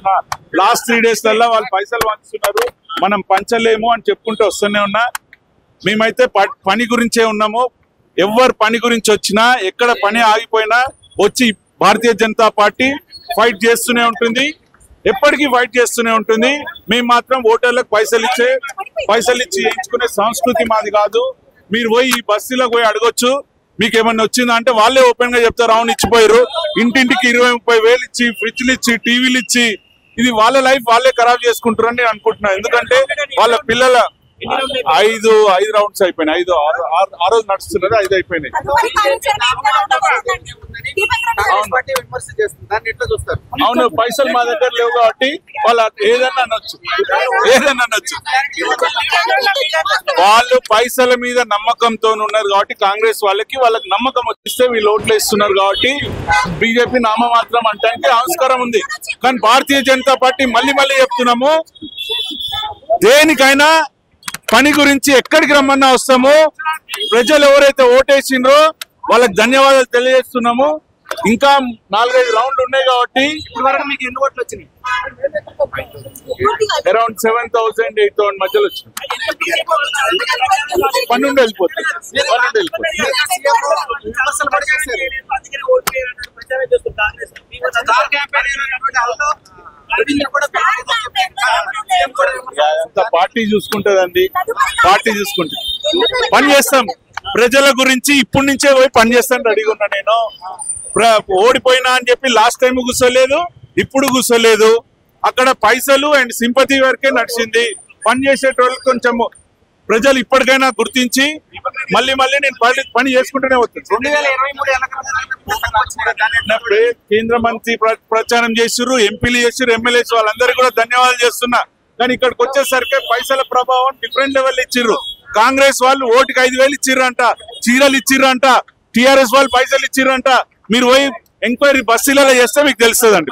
చెప్తున్నా. Last 3 days లలో వాళ్ళు పైసలు పంచుతున్నారు, మనం పంచలేము అని చెప్పుకుంటూ వస్తూనే ఉన్నా. మేమైతే పని గురించే ఉన్నాము. ఎవరు పని గురించి వచ్చినా, ఎక్కడ పని ఆగిపోయినా వచ్చి భారతీయ జనతా పార్టీ ఫైట్ చేస్తూనే ఉంటుంది, ఎప్పటికీ ఫైట్ చేస్తూనే ఉంటుంది. మేము మాత్రం ఓటర్లకు పైసలు ఇచ్చి ఎంచుకునే సంస్కృతి మాది కాదు. మీరు పోయి ఈ బస్తీలకు పోయి అడగొచ్చు, మీకు ఏమన్నా వచ్చిందా అంటే వాళ్ళే ఓపెన్ గా చెప్తారు, అవును ఇచ్చిపోయారు. ఇంటింటికి 20-30 వేలు ఇచ్చి, ఫ్రిడ్జ్లు ఇచ్చి, టీవీలు ఇచ్చి, ఇది వాళ్ళ లైఫ్ వాళ్ళే ఖరాబ్ చేసుకుంటారని నేను అనుకుంటున్నాను. ఎందుకంటే వాళ్ళ పిల్లల 5 రౌండ్స్ అయిపోయినాయి, 6 రోజు నడుస్తున్నది, 5 అయిపోయినాయి. అవును, పైసలు మా దగ్గర లేవు కాబట్టి వాళ్ళు ఏదన్నా అనొచ్చు. వాళ్ళు పైసల మీద నమ్మకంతో ఉన్నారు కాబట్టి కాంగ్రెస్ వాళ్ళకి నమ్మకం వచ్చిస్తే వీళ్ళు ఓట్లు వేస్తున్నారు కాబట్టి బీజేపీ నామమాత్రం అంటానికి ఆస్కారం ఉంది. కానీ భారతీయ జనతా పార్టీ మళ్ళీ చెప్తున్నాము, దేనికైనా పని గురించి ఎక్కడికి రమ్మన్నా వస్తాము. ప్రజలు ఎవరైతే ఓటేసిండ్రో వాళ్ళకి ధన్యవాదాలు తెలియజేస్తున్నాము. ఇంకా 4-5 రౌండ్లు ఉన్నాయి కాబట్టి మీకు ఎన్ని ఓట్లు వచ్చినాయి? అరౌండ్ 7,000-8,000 మధ్యలో వచ్చింది. పన్నెండు వెళ్ళిపోతుంది. పార్టీ చూసుకుంటదండి, పార్టీ చూసుకుంటుంది. పని చేస్తాం ప్రజల గురించి, ఇప్పటి నుంచే పోయి పని చేస్తాను రెడీగా ఉన్నా. నేను ఓడిపోయినా అని చెప్పి లాస్ట్ టైం కూర్చోలేదు, ఇప్పుడు కూర్చోలేదు. అక్కడ పైసలు అండ్ సింపతి వరకే నడిచింది. పని చేసేటోళ్ళు కొంచెం ప్రజలు ఇప్పటికైనా గుర్తించి మళ్ళీ నేను పని చేసుకుంటూనే వస్తుంది. 2023 కేంద్ర మంత్రి ప్రచారం చేసిర్రు, ఎంపీలు చేసిర్రు, ఎమ్మెల్యేస్, వాళ్ళందరికీ కూడా ధన్యవాదాలు చేస్తున్నా. కానీ ఇక్కడికి వచ్చేసరికి పైసల ప్రభావం డిఫరెంట్ లెవెల్ ఇచ్చిర్రు. కాంగ్రెస్ వాళ్ళు ఓటుకి 5,000 ఇచ్చిర్రంట, చీరలు ఇచ్చిర్రంట, టీఆర్ఎస్ వాళ్ళు పైసలు ఇచ్చిర్రంట. మీరు పోయి ఎంక్వైరీ బస్సులలో చేస్తే మీకు తెలుస్తుందండి.